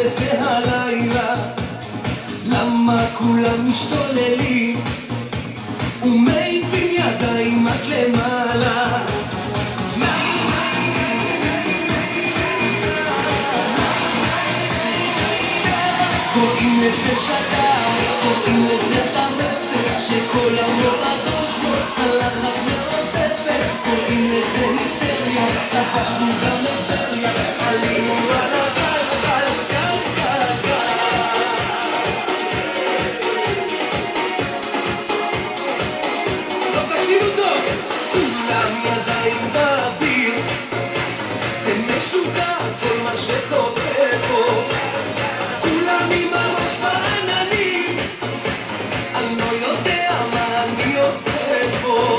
וזה הלילה, למה כולם משתוללים ומעיפים ידיים עד למעלה? קוראים לזה שדר, קוראים לזה טרפת, שכל המועדון כמו צלחת מעופפת. קוראים לזה היסטריה, לבשנו גם לטבריה, עלינו על הגל, גל, גל, גל, גל. טוב, תקשיבו טוב, כולם ידיים באוויר, זה משוגע כל מה שקורה פה. כולם עם הראש בעננים, אני לא יודע מה אני עושה פה.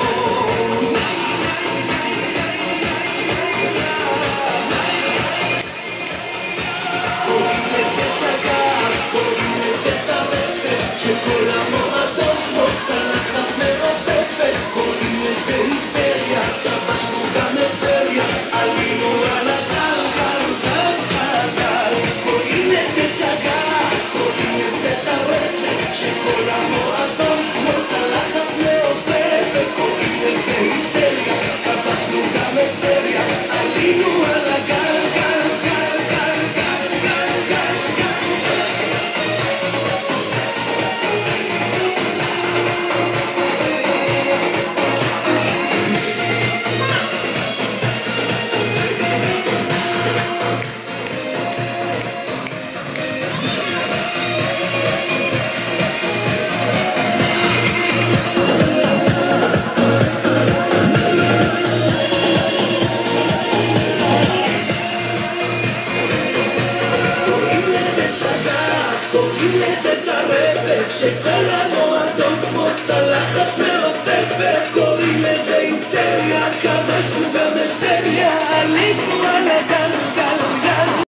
קוראים לזה שגר, קוראים לזה טרפת, שכל המועדון כמו צלחת מעופפת. קוראים לזה היסטריה, לבשנו גם לטבריה, עלינו על הגל, גל, גל, גל, גל. קוראים לזה שגר, קוראים לזה טרפת, שכל המועדון כמו צלחת מעופפת. קוראים לזה היסטריה, לבשנו גם לטבריה, עלינו על הגל, גל, גל, גל, גל, גל, גל, גל. קוראים לזה טרפת, שכל המועדון כמו צלחת מעופפת. קוראים לזה היסטריה, כבשנו גם את